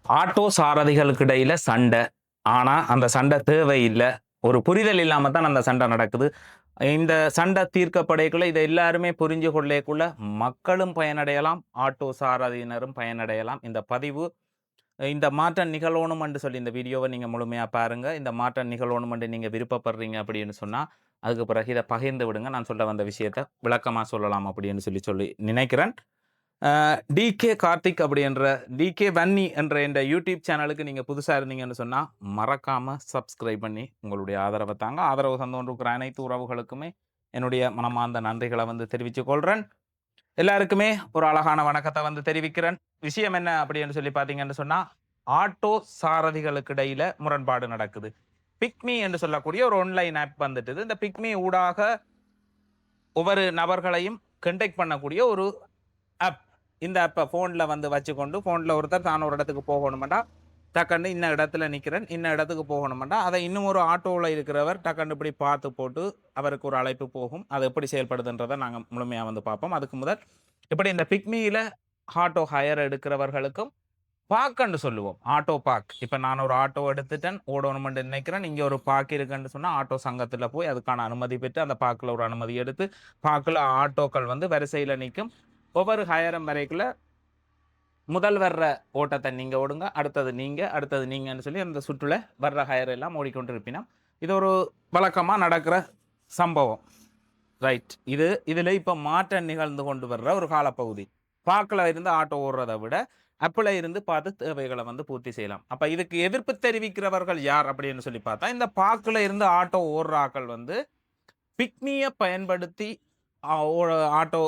Auto சாரதிகளுக்கு இடையில சண்டை. ஆனா, அந்த சண்டை தேவையில்ல. ஒரு புரிதல் இல்லாம தான் அந்த சண்டை நடக்குது. இந்த சண்டை தீர்க்கப்படையக்குள்ள இத எல்லாருமே புரிஞ்சு கொள்ளக்குள்ள மக்களும் பயனடையலாம், ஆட்டோ சாரதியினரும் பயனடையலாம். இந்த பதிவு இந்த மாற்றம் நிகழணும் என்று சொல்லி இந்த வீடியோவை நீங்க முழுமையா பாருங்க. இந்த மாற்றம் நிகழணும் என்று நீங்க விருப்பப்படுறீங்க அப்படின்னு சொன்னா, அதுக்கு பிறகு இத பகிர்ந்து விடுங்க. நான் சொல்ல வந்த விஷயத்த விளக்கமா சொல்லலாம் அப்படின்னு சொல்லி நினைக்கிறேன். டிகே கார்த்திக் அப்படின்ற டிகே வன்னி என்ற இந்த யூடியூப் சேனலுக்கு நீங்கள் புதுசாக இருந்தீங்கன்னு சொன்னால் மறக்காமல் சப்ஸ்கிரைப் பண்ணி உங்களுடைய ஆதரவை தாங்க. ஆதரவு தந்து கொண்டிருக்கிற அனைத்து உறவுகளுக்குமே என்னுடைய மனமார்ந்த நன்றிகளை வந்து தெரிவித்துக் கொள்கிறேன். எல்லாருக்குமே ஒரு அழகான வணக்கத்தை வந்து தெரிவிக்கிறேன். விஷயம் என்ன அப்படின்னு சொல்லி பார்த்தீங்கன்னு சொன்னால், ஆட்டோ சாரதிகளுக்கு இடையில முரண்பாடு நடக்குது. பிக்மி என்று சொல்லக்கூடிய ஒரு ஆன்லைன் ஆப் வந்துட்டு இந்த பிக்மி ஊடாக ஒவ்வொரு நபர்களையும் கண்டெக்ட் பண்ணக்கூடிய ஒரு ஆப். இந்த ஆப்பை ஃபோனில் வந்து வச்சுக்கொண்டு ஃபோனில் ஒருத்தர் தான் ஒரு இடத்துக்கு போகணுமெண்டா டக்குன்னு இன்ன இடத்துல நிற்கிறேன், இன்ன இடத்துக்கு போகணுமெண்டா அதை இன்னும் ஒரு ஆட்டோவில் இருக்கிறவர் டக்குன்னு இப்படி பார்த்து போட்டு அவருக்கு ஒரு அழைப்பு போகும். அது எப்படி செயல்படுதுன்றதை நாங்கள் முழுமையாக வந்து பார்ப்போம். அதுக்கு முதல் இப்படி இந்த பிக்மியில் ஆட்டோ ஹயர் எடுக்கிறவர்களுக்கும் பார்க்கன்னு சொல்லுவோம். Auto park. இப்போ நான் ஒரு ஆட்டோ எடுத்துட்டேன், ஓடணுமென்று நினைக்கிறேன். இங்கே ஒரு பார்க் இருக்குன்னு சொன்னால் ஆட்டோ சங்கத்தில் போய் அதுக்கான அனுமதி பெற்று அந்த பார்க்கில் ஒரு அனுமதி எடுத்து பார்க்கில் ஆட்டோக்கள் வந்து வரிசையில் நிற்கும். ஒவ்வொரு ஹயரம் வரைக்குள்ள முதல் வர்ற ஓட்டத்தை நீங்கள் ஓடுங்க, அடுத்தது நீங்கன்னு சொல்லி அந்த சுற்றுல வர்ற ஹயர் எல்லாம் ஓடிக்கொண்டு இருப்பினோம். இது ஒரு வழக்கமாக நடக்கிற சம்பவம். ரைட். இதில் இப்போ மாற்றம் நிகழ்ந்து கொண்டு வர்ற ஒரு காலப்பகுதி. பார்க்கில் இருந்து ஆட்டோ ஓடுறதை விட அப்பில் இருந்து பார்த்து தேவைகளை வந்து பூர்த்தி செய்யலாம். அப்போ இதுக்கு எதிர்ப்பு தெரிவிக்கிறவர்கள் யார் அப்படின்னு சொல்லி பார்த்தா, இந்த பார்க்கில் இருந்து ஆட்டோ ஓடுற ஆக்கள் வந்து பிக்மியை பயன்படுத்தி ஆட்டோ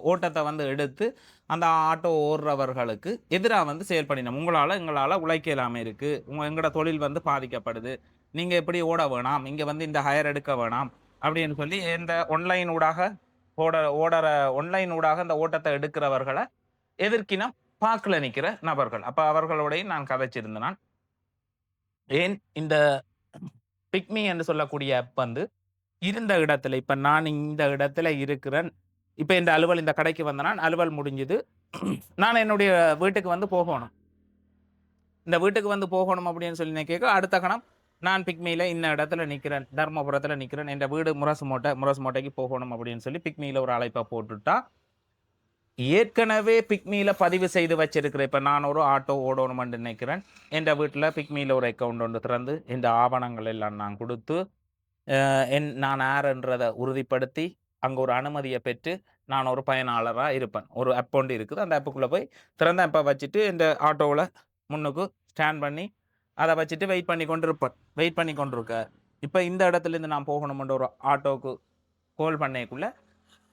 ஓட்டத்தை வந்து எடுத்து அந்த ஆட்டோ ஓடுறவர்களுக்கு எதிராக வந்து செயல்படினோம். எங்களால் உழைக்க இல்லாமல் இருக்குது, எங்களோட தொழில் வந்து பாதிக்கப்படுது, நீங்கள் எப்படி ஓட வேணாம், இங்கே வந்து இந்த ஹயர் எடுக்க வேணாம் அப்படின்னு சொல்லி இந்த ஆன்லைன் ஊடாக ஆன்லைன் ஊடாக இந்த ஓட்டத்தை எடுக்கிறவர்களை எதிர்க்கினம் பார்க்கில் நிற்கிற நபர்கள். அப்போ அவர்களோடையும் நான் கதைச்சிருந்தேன். ஏன் இந்த பிக்மி என்று சொல்லக்கூடிய ஆப் வந்து இருந்த இடத்துல, இப்ப நான் இந்த இடத்துல இருக்கிறேன். இப்ப இந்த அலுவல் இந்த கடைக்கு வந்தனா அலுவல் முடிஞ்சது. நான் என்னுடைய வீட்டுக்கு வந்து போகணும். இந்த வீட்டுக்கு வந்து போகணும் அப்படின்னு சொல்லி நான் கேட்க, அடுத்த கணம் நான் பிக்மியில இந்த இடத்துல நிற்கிறேன், தர்மபுரத்துல நிற்கிறேன், என் வீடு முரசுமோட்டைக்கு போகணும் அப்படின்னு சொல்லி பிக்மியில ஒரு அழைப்பை போட்டுட்டா, ஏற்கனவே பிக்மியில பதிவு செய்து வச்சிருக்கிற இப்ப நான் ஒரு ஆட்டோ ஓடணும்னு நினைக்கிறேன், என் வீட்டில் பிக்மியில ஒரு அக்கௌண்ட் ஒன்று திறந்து இந்த ஆவணங்கள் எல்லாம் நான் கொடுத்து நான் யாருன்றதை உறுதிப்படுத்தி அங்கே ஒரு அனுமதியை பெற்று நான் ஒரு பயனாளராக இருப்பேன். ஒரு ஆப் ஒன்று இருக்குது, அந்த ஆப்புக்குள்ளே போய் திறந்த ஆப்பை வச்சுட்டு இந்த ஆட்டோவில் முன்னுக்கு ஸ்டாண்ட் பண்ணி அதை வச்சுட்டு வெயிட் பண்ணி கொண்டிருக்க. இப்போ இந்த இடத்துலேருந்து நான் போகணுமென்ற ஒரு ஆட்டோவுக்கு கால் பண்ணக்குள்ள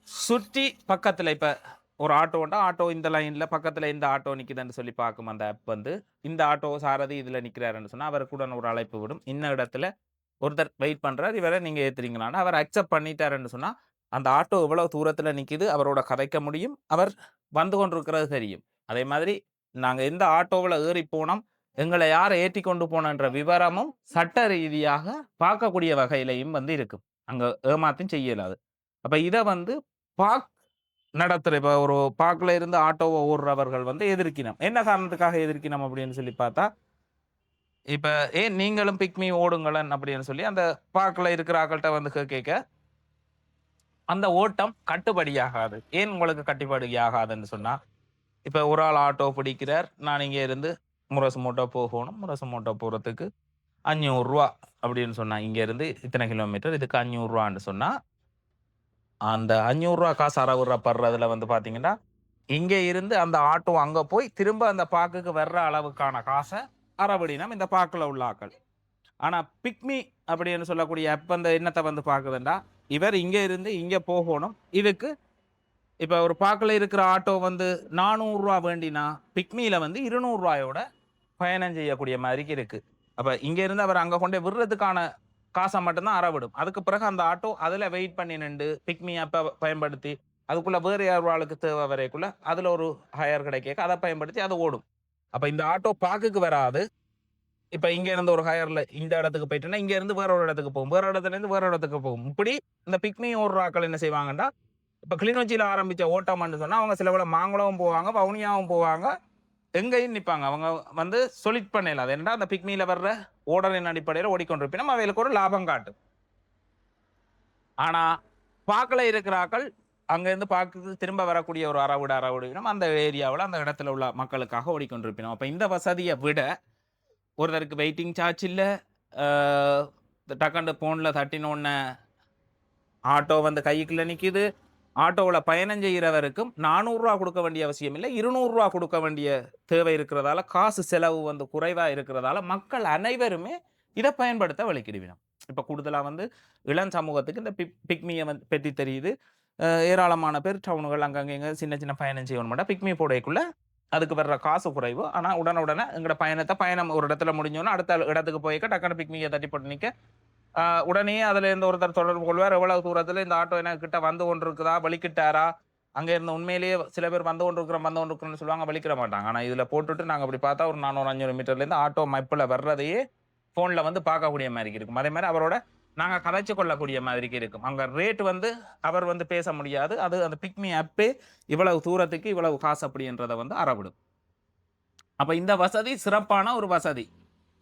சுற்றி பக்கத்தில் இப்போ ஒரு ஆட்டோ இந்த லைனில் பக்கத்தில் இந்த ஆட்டோ நிற்குதுன்னு சொல்லி பார்க்கும் அந்த ஆப் வந்து இந்த ஆட்டோ சாரதி இதில் நிற்கிறாருன்னு சொன்னால் அவருக்கு கூட ஒரு அழைப்பு விடும். இந்த இடத்துல ஒருத்தர் வெயிட் பண்ணுறார், இவரை நீங்கள் ஏற்றுறீங்களான்னு அவர் அக்செப்ட் பண்ணிட்டாருன்னு சொன்னால் அந்த ஆட்டோ எவ்வளோ தூரத்தில் நிற்கிது, அவரோட கதைக்க முடியும், அவர் வந்து கொண்டிருக்கிறது தெரியும். அதே மாதிரி நாங்கள் எந்த ஆட்டோவில் ஏறி போனோம், எங்களை யாரை ஏற்றி கொண்டு போனன்ற விவரமும் சட்ட ரீதியாக பார்க்கக்கூடிய வகையிலையும் வந்து இருக்கும். அங்கே ஏமாத்தையும் செய்யலாது. அப்போ இதை வந்து பாக் நடத்துகிற இப்போ ஒரு பாக்கில் இருந்து ஆட்டோவை ஓடுறவர்கள் வந்து எதிர்க்கினோம். என்ன காரணத்துக்காக எதிர்க்கினோம் அப்படின்னு சொல்லி பார்த்தா, இப்ப ஏன் நீங்களும் பிக்மி ஓடுங்களன் அப்படின்னு சொல்லி அந்த பார்க்கில் இருக்கிற ஆக்கள்கிட்ட வந்து கேட்க அந்த ஓட்டம் கட்டுப்படியாகாது. ஏன் உங்களுக்கு கட்டுப்படியாகாதுன்னு சொன்னா, இப்ப ஒரு ஆள் ஆட்டோ பிடிக்கிறார், நான் இங்க இருந்து முரசுமோட்டோ போகணும், முரசுமோட்டோ போறதுக்கு 500 ரூபா அப்படின்னு சொன்னா, இங்க இருந்து இத்தனை கிலோமீட்டர், இதுக்கு 500 ரூபான்னு சொன்னா, அந்த 500 ரூபா காசு அறவுறப்படுறதுல வந்து பாத்தீங்கன்னா, இங்க இருந்து அந்த ஆட்டோ அங்க போய் திரும்ப அந்த பாக்குக்கு வர்ற அளவுக்கான காசை அறவடினம் இந்த பாக்குல உள்ள ஆக்கள். ஆனா பிக்மி அப்படின்னு சொல்லக்கூடிய ஆப் அந்த என்னத்தை வந்து பார்க்குதுண்டா, இவர் இங்க இருந்து இங்க போகணும், இதுக்கு இப்ப ஒரு பாக்கில் இருக்கிற ஆட்டோ வந்து 400 ரூபா வேண்டினா பிக்மியில வந்து 200 ரூபாயோட பயணம் செய்யக்கூடிய மாதிரி இருக்கு. அப்ப இங்க இருந்து அவர் அங்க கொண்டு விடுறதுக்கான காசை மட்டும்தான் அறவிடும். அதுக்கு பிறகு அந்த ஆட்டோ அதுல வெயிட் பண்ணி நின்று பிக்மி ஆப்பை பயன்படுத்தி அதுக்குள்ள வேறு யார் ஆளுக்கு தேவை வரைக்குள்ள அதுல ஒரு ஹயர் கிடைக்க அதை பயன்படுத்தி அது ஓடும். அப்ப இந்த ஆட்டோ பாக்குக்கு வராது. இப்ப இங்க இருந்து ஒரு ஹயர்ல இந்த இடத்துக்கு போயிட்டேன்னா இங்க இருந்து வேற ஒரு இடத்துக்கு போகும், வேற இடத்துல இருந்து வேற இடத்துக்கு போகும். இப்படி இந்த பிக்மி ஓடுற ஆக்கள் என்ன செய்வாங்கன்னா, இப்ப கிளிநொச்சியில ஆரம்பிச்ச ஓட்டம்னு சொன்னா அவங்க சில வேளை மாங்குளமும் போவாங்க, வவுனியாவும் போவாங்க, எங்கேயும் நிற்பாங்க. அவங்க வந்து சொலிட் பண்ணல. அது என்னடா அந்த பிக்மியில வர்ற ஓர்டரின் அடிப்படையில் ஓடிக்கொண்டிருப்பினும் அவைகளுக்கு ஒரு லாபம் காட்டும். ஆனா பாக்கல இருக்கிறாக்கள் அங்கேருந்து பாக்கு திரும்ப வரக்கூடிய ஒரு அறவிடம் அந்த ஏரியாவில் அந்த இடத்துல உள்ள மக்களுக்காக ஓடிக்கொண்டிருப்பினோம். அப்போ இந்த வசதியை விட ஒருத்தருக்கு வெயிட்டிங் சார்ஜ் இல்லை, டக்குன்னு ஃபோனில் தட்டினோன்ன ஆட்டோ வந்து கைக்குள்ள நிற்கிது. ஆட்டோவில் பயணம் செய்கிறவருக்கும் 400 ரூபா கொடுக்க வேண்டிய அவசியம் இல்லை, 200 ரூபா கொடுக்க வேண்டிய தேவை இருக்கிறதால, காசு செலவு வந்து குறைவாக இருக்கிறதால மக்கள் அனைவருமே இதை பயன்படுத்த வலிக்கிடுவினோம். இப்போ கூடுதலாக வந்து இளம் சமூகத்துக்கு இந்த பிக்மியை வந்து பற்றி தெரியுது. ஏராளமான பேர் டவுனுகள் அங்கங்கே சின்ன சின்ன பயணம் செய்யணும் மாட்டா பிக்மி போடைக்குள்ள அதுக்கு வர்ற காசு குறைவு. ஆனால் உடனுடனே எங்களோட பயணம் ஒரு இடத்துல முடிஞ்சோன்னா அடுத்த இடத்துக்கு போய்க்க டக்குனு பிக்மியை தட்டி போட்டு நிற்க உடனே அதுல இருந்து ஒருத்தர் தொடர்பு கொள்வார். எவ்வளவு தூரத்துல இந்த ஆட்டோ என்ன கிட்ட வந்து கொண்டிருக்குதா, வலிக்கிட்டாரா, அங்க இருந்து உண்மையிலேயே சில பேர் வந்து கொண்டிருக்கிறோம்னு சொல்லுவாங்க, வலிக்கிற மாட்டாங்க. ஆனா இதுல போட்டுட்டு நாங்க அப்படி பார்த்தா ஒரு 400-500 மீட்டர்ல இருந்து ஆட்டோ மைப்பில் வர்றதையே போன்ல வந்து பார்க்கக்கூடிய மாதிரி இருக்கும். அதே மாதிரி அவரோட நாங்க கதைச்சு கொள்ளக்கூடிய மாதிரி இருக்கும். அங்க ரேட் வந்து அவர் வந்து பேச முடியாது. அது அந்த பிக்மி ஆப்பே இவ்வளவு தூரத்துக்கு இவ்வளவு காசு அப்படின்றத வந்து அறவிடும். அப்ப இந்த வசதி சிறப்பான ஒரு வசதி.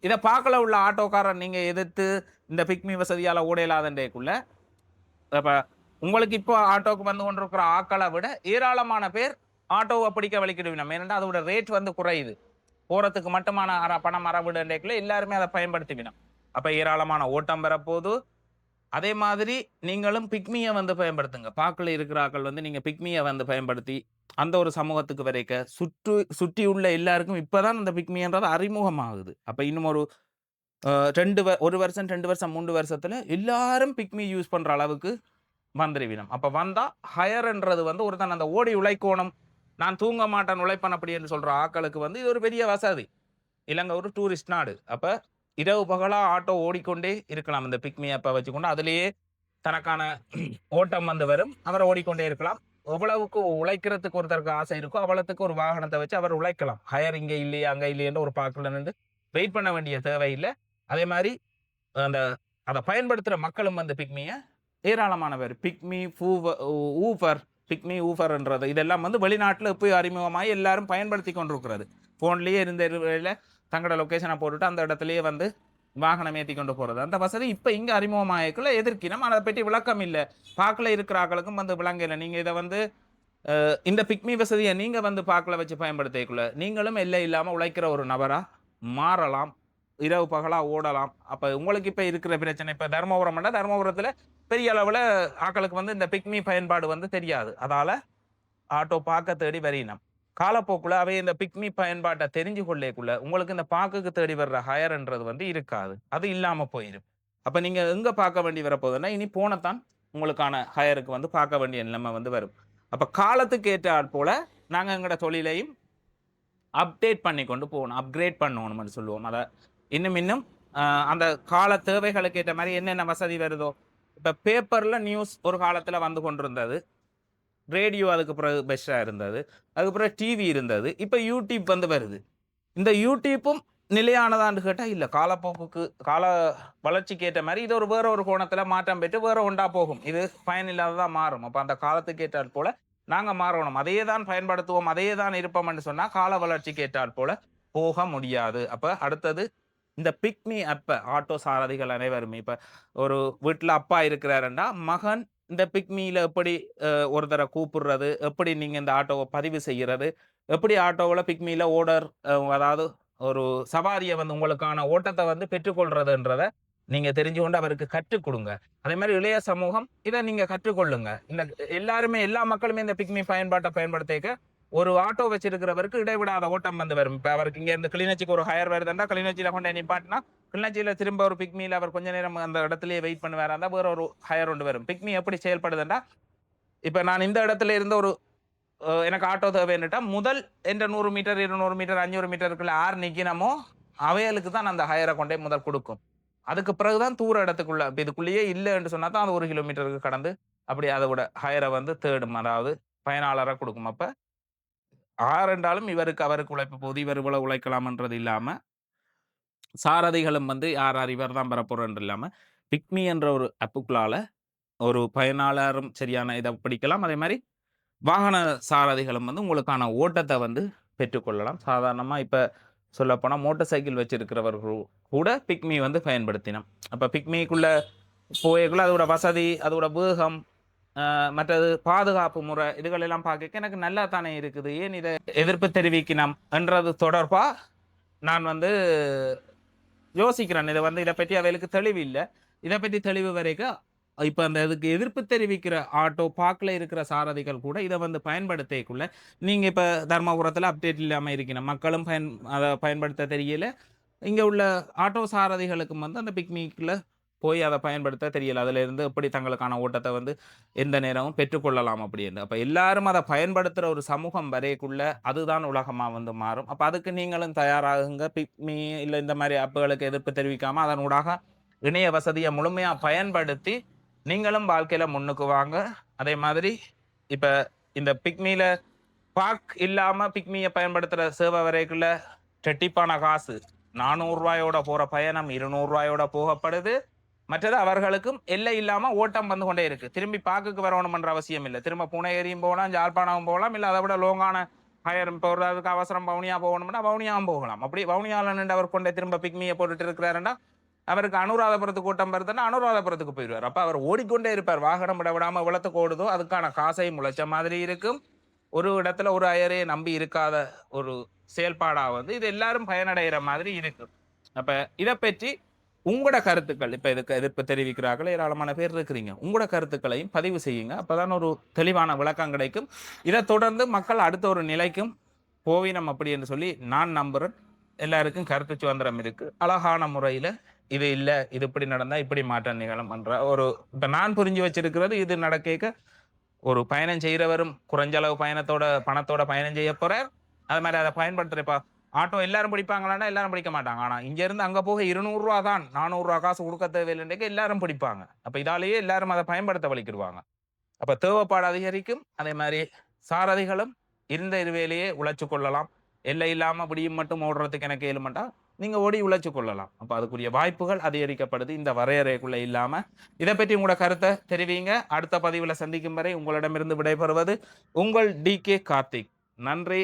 இதை பார்க்கல உள்ள ஆட்டோக்காரர் நீங்க எதிர்த்து இந்த பிக்மி வசதியால ஓடையிலாதண்டேக்குள்ள அப்ப உங்களுக்கு இப்போ ஆட்டோக்கு வந்து கொண்டிருக்கிற ஆக்களை விட ஏராளமான பேர் ஆட்டோவை பிடிக்க வலிக்கிடுவினோம். ஏனென்றால் அதோட ரேட் வந்து குறையுது. போறதுக்கு மட்டுமான பணம் அறவிடண்டேக்குள்ள எல்லாருமே அதை பயன்படுத்திவினோம். அப்ப ஏராளமான ஓட்டம் பெறப்போது. அதே மாதிரி நீங்களும் பிக்மியை வந்து பயன்படுத்துங்க. பாக்கில் இருக்கிற ஆக்கள் வந்து நீங்க பிக்மியை வந்து பயன்படுத்தி அந்த ஒரு சமூகத்துக்கு வரைக்க சுற்றி உள்ள எல்லாருக்கும் இப்பதான் அந்த பிக்மின்றது அறிமுகமாகுது. அப்ப இன்னும் ஒரு 1 வருஷம் 2 வருஷம் 3 வருஷத்துல எல்லாரும் பிக்மி யூஸ் பண்ற அளவுக்கு வந்துருவினம். அப்ப வந்தா ஹயர்ன்றது வந்து ஒருத்தன் அந்த ஓடி உழைக்கோணம், நான் தூங்க மாட்டேன் உழைப்பன் அப்படி என்று சொல்ற ஆக்களுக்கு வந்து இது ஒரு பெரிய வசதி. இலங்கை ஒரு டூரிஸ்ட் நாடு. அப்ப இரவு பகலா ஆட்டோ ஓடிக்கொண்டே இருக்கலாம். இந்த பிக்மி அப்ப வச்சுக்கொண்டு அதுலேயே தனக்கான ஓட்டம் வந்து வரும். அவரை ஓடிக்கொண்டே இருக்கலாம். எவ்வளவுக்கு உழைக்கிறதுக்கு ஒருத்தருக்கு ஆசை இருக்கோ அவ்வளவுக்கு ஒரு வாகனத்தை வச்சு அவர் உழைக்கலாம். ஹயர் இங்கே இல்லையே அங்கே இல்லையென்று ஒரு பார்க்கல நின்று வெயிட் பண்ண வேண்டிய தேவையில்லை. அதே மாதிரி அந்த அதை பயன்படுத்துகிற மக்களும் வந்து பிக்மியை ஏராளமான பேர் பிக்மி ஊஃபர் பிக்மி ஊஃபர்ன்றது இதெல்லாம் வந்து வெளிநாட்டில் இப்போ அறிமுகமாகி எல்லாரும் பயன்படுத்தி கொண்டிருக்கிறது. ஃபோன்லேயே இருந்த தங்களோட லொக்கேஷனை போட்டுட்டு அந்த இடத்துலையே வந்து வாகனம் ஏற்றி கொண்டு போகிறது. அந்த வசதி இப்போ இங்கே அறிமுகமாகக்குள்ள எதிர்க்கினம். அதை பற்றி விளக்கம் இல்லை. பார்க்கல இருக்கிற ஆக்களுக்கும் வந்து விளங்கலை. நீங்கள் இதை வந்து இந்த பிக்மி வசதியை நீங்கள் வந்து பார்க்கல வச்சு பயன்படுத்திக்குள்ள நீங்களும் எல்லை இல்லாமல் உழைக்கிற ஒரு நபராக மாறலாம். இரவு பகலாக ஓடலாம். அப்போ உங்களுக்கு இப்போ இருக்கிற பிரச்சனை இப்போ தர்மபுரத்தில் பெரிய அளவில் ஆக்களுக்கு வந்து இந்த பிக்மி பயன்பாடு வந்து தெரியாது. அதால் ஆட்டோ பார்க்க தேடி வரினம். காலப்போக்குள்ள அவை இந்த பிக்மி பயன்பாட்டை தெரிஞ்சு கொள்ளேக்குள்ள உங்களுக்கு இந்த பாக்குக்கு தேடி வர்ற ஹயர்ன்றது வந்து இருக்காது. அது இல்லாமல் போயிடும். அப்போ நீங்கள் எங்கே பார்க்க வேண்டி வரப்போகுதுன்னா இனி போனத்தான் உங்களுக்கான ஹயருக்கு வந்து பார்க்க வேண்டிய நிலைமை வந்து வரும். அப்போ காலத்துக்கு ஏற்ற ஆள் போல நாங்கள் எங்களோட தொழிலையும் அப்டேட் பண்ணி கொண்டு போகணும், அப்கிரேட் பண்ணணும்னு சொல்லுவோம். அதை இன்னும் அந்த கால தேவைகளுக்கு ஏற்ற மாதிரி என்னென்ன வசதி வருதோ. இப்போ பேப்பரில் நியூஸ் ஒரு காலத்தில் வந்து கொண்டிருந்தது, ரேடியோ அதுக்கு பிறகு பெஸ்ட்டாக இருந்தது, அதுக்கப்புறம் டிவி இருந்தது, இப்போ யூடியூப் வந்து வருது. இந்த யூடியூப்பும் நிலையானதான்னு கேட்டால் இல்லை. காலப்போக்குக்கு கால வளர்ச்சிக்கு ஏற்ற மாதிரி இது வேற ஒரு கோணத்தில் மாற்றம் பெற்று வேற ஒன்றா போகும். இது பயனில்லாததான் மாறும். அப்போ அந்த காலத்துக்கு ஏற்றால் போல நாங்கள் மாறணும், அதையே தான் பயன்படுத்துவோம், அதையே தான் இருப்போம்னு சொன்னால் கால வளர்ச்சிக்கு ஏற்றால் போல போக முடியாது. அப்போ அடுத்தது இந்த பிக்மி அப்ப ஆட்டோ சாரதிகள் அனைவருமே இப்போ ஒரு வீட்டில் அப்பா இருக்கிறாருன்னா மகன் இந்த பிக்மியில் எப்படி ஒருத்தரை கூப்பிடுறது, எப்படி நீங்கள் இந்த ஆட்டோவை பதிவு செய்கிறது, எப்படி ஆட்டோவில் பிக்மியில் ஓடர் அதாவது ஒரு சவாரியை வந்து உங்களுக்கான ஓட்டத்தை வந்து பெற்றுக்கொள்றதுன்றதை நீங்கள் தெரிஞ்சு கொண்டு அவருக்கு கற்றுக் கொடுங்க. அதே மாதிரி இளைய சமூகம் இதை நீங்கள் கற்றுக்கொள்ளுங்க. இந்த எல்லாருமே எல்லா மக்களுமே இந்த பிக்மி பயன்பாட்டை பயன்படுத்திக்க ஒரு ஆட்டோ வச்சிருக்கிறவருக்கு இடைவிடாத ஓட்டம் வந்து வரும். இப்போ அவருக்கு இங்கே இருந்து கிளிநொச்சிக்கு ஒரு ஹயர் வருதுன்னா கிளிநொச்சியில் கொண்டு நிப்பாட்டினா கிளிநொச்சியில் திரும்ப ஒரு பிக்மியில் அவர் கொஞ்ச நேரம் அந்த இடத்துலயே வெயிட் பண்ணுவார். இருந்தால் வேற ஒரு ஹயர் ஒன்று வரும். பிக்மி எப்படி செயல்படுதுன்னா இப்போ நான் இந்த இடத்துல இருந்து ஒரு எனக்கு ஆட்டோ தேவைன்னுட்டா முதல் என்ற 100 மீட்டர் 200 மீட்டர் 500 மீட்டருக்குள்ள யார் நிற்கணுமோ அவைகளுக்கு தான் அந்த ஹயரை கொண்டே முதல் கொடுக்கும். அதுக்கு பிறகுதான் தூர இடத்துக்குள்ள இப்போ இதுக்குள்ளேயே இல்லைன்னு சொன்னா தான் அது 1 கிலோமீட்டருக்கு கடந்து அப்படி அதோட ஹயரை வந்து தேடும், அதாவது பயனாளரை கொடுக்கும். அப்போ ஆரென்றாலும் அவருக்கு உழைப்பு போது இவர் இவ்வளவு உழைக்கலாம்ன்றது இல்லாம சாரதிகளும் வந்து யார் இவர் தான் பெறப்போறன்னு இல்லாம பிக்மி என்ற ஒரு அப்புக்குள்ளால ஒரு பயனாளரும் சரியான இதை பிடிக்கலாம். அதே மாதிரி வாகன சாரதிகளும் வந்து உங்களுக்கான ஓட்டத்தை வந்து பெற்றுக்கொள்ளலாம். சாதாரணமா இப்ப சொல்லப்போனா மோட்டார் சைக்கிள் வச்சிருக்கிறவர்கள் கூட பிக்மி வந்து பயன்படுத்தினோம். அப்ப பிக்மிக்குள்ள போயக்குள்ள அதோட வசதி, அதோட வேகம், மற்றது பாதுகாப்பு முறை இதுகள் எல்லாம் பார்க்க எனக்கு நல்லா தானே இருக்குது. ஏன் இத எதிர்ப்பு தெரிவிக்கணும் என்றது தொடர்பா நான் வந்து யோசிக்கிறேன். இத பத்தி அவைகளுக்கு தெளிவு இல்ல. இத பத்தி தெளிவு வரைக்கும் இப்ப அந்த இதுக்கு எதிர்ப்பு தெரிவிக்கிற ஆட்டோ பார்க்ல இருக்கிற சாரதிகள் கூட இத வந்து பயன்படுத்தக்குள்ள, நீங்க இப்ப தர்மபுரத்துல அப்டேட் இல்லாம இருக்கணும். மக்களும் அத பயன்படுத்த தெரியல. இங்க உள்ள ஆட்டோ சாரதிகளுக்கும் வந்து அந்த பிக்னிக்ல போய் அத பயன்படுத்த தெரியல. அதிலிருந்து எப்படி தங்களுக்கான ஓட்டத்த வந்து எந்த நேரமும் பெற்றுக்கொள்ளலாம் அப்படின்னு. அப்ப எல்லாரும் அத பயன்படுத்துற ஒரு சமூகம் வரைக்குள்ள அதுதான் உலகமா வந்து மாறும். அப்ப அதுக்கு நீங்களும் தயாராகுங்க. பிக்மி இல்ல இந்த மாரி ஆப்புகளுக்கு எதிர்ப்பு தெரிவிக்காம அதனூடாக இணைய வசதிய முழுமையா பயன்படுத்தி நீங்களும் வாழ்க்கையில முன்னுக்கு வாங்க. அதே மாதிரி இப்ப இந்த பிக்மில பார்க் இல்லாம பிக்மிய பயன்படுத்துற சேவை வரைக்குள்ள ரெட்டிப்பான காசு ரூ. 400 போற பயணம் ரூ. 200 போகப்படுது. மற்றது அவர்களுக்கும் எல்லை இல்லாம ஓட்டம் வந்து கொண்டே இருக்கு. திரும்பி பார்க்குக்கு வரணும்ன்ற அவசியம் இல்ல. திரும்ப புனேரியும் போகலாம், யாழ்ப்பாணமும் போகலாம். இல்ல அதை விட லோங்கான ஹயர் போறதுக்கு அவசரம் வவுனியா போகணும்னா வவுனியாவும் போகலாம். அப்படி வவுனியாவில் நின்று அவர் கொண்டே திரும்ப பிக்மியை போட்டுட்டு இருக்கிறாருன்னா அவருக்கு அனுராதபுரத்துக்கு ஓட்டம் வருதுன்னா அனுராதபுரத்துக்கு போயிடுவார். அப்ப அவர் ஓடிக்கொண்டே இருப்பார். வாகனம் விட விடாம விளத்துக்கு ஓடுதோ அதுக்கான காசை முளைச்ச மாதிரி இருக்கும். ஒரு இடத்துல ஒரு அயரே நம்பி இருக்காத ஒரு செயல்பாடா வந்து இது எல்லாரும் பயனடைகிற மாதிரி இருக்கு. அப்ப இதை பற்றி உங்களோட கருத்துக்கள், இப்ப இதுக்கு எதிர்ப்பு தெரிவிக்கிறார்கள் ஏராளமான பேர் இருக்கிறீங்க, உங்களோட கருத்துக்களையும் பதிவு செய்யுங்க. அப்பதான் ஒரு தெளிவான விளக்கம் கிடைக்கும். இதை தொடர்ந்து மக்கள் அடுத்த ஒரு நிலைக்கும் போவினம் அப்படி என்று சொல்லி நான் நம்புறேன். எல்லாருக்கும் கருத்து சுதந்திரம் இருக்கு. அழகான முறையில இது இல்ல, இது இப்படி நடந்தா இப்படி மாற்றம் நிகழும் என்ற ஒரு இப்ப நான் புரிஞ்சு வச்சிருக்கிறது, இது நடக்க ஒரு பயணம் செய்யறவரும் குறைஞ்சளவு பணத்தோட பயணம் செய்ய போறார். அது மாதிரி அதை பயன்படுத்துறப்ப ஆட்டோ எல்லாரும் பிடிப்பாங்களான்னா எல்லாரும் பிடிக்க மாட்டாங்க. ஆனா இங்க இருந்து அங்க போக ரூ. 200 தான், ரூ. 400 காசு கொடுக்க தேவையில்லைன்னு எல்லாரும் பிடிப்பாங்க. அப்ப இதாலேயே எல்லாரும் அதை பயன்படுத்த வலிக்கிடுவாங்க. அப்ப தேவைப்பாடு அதிகரிக்கும். அதே மாதிரி சாரதிகளும் இருந்த இருவேலையே உழைச்சு கொள்ளலாம். எல்லை இல்லாம விடியும் மட்டும் ஓடுறதுக்கு எனக்கு ஏழுமண்டா நீங்க ஓடி உழைச்சு கொள்ளலாம். அப்ப அதுக்குரிய வாய்ப்புகள் அதிகரிக்கப்படுது இந்த வரையறைக்குள்ள இல்லாம. இதை பற்றி உங்களோட கருத்தை தெரிவிங்க. அடுத்த பதிவுல சந்திக்கும் வரை உங்களிடமிருந்து விடைபெறுவது உங்கள் DK கார்த்திக். நன்றி.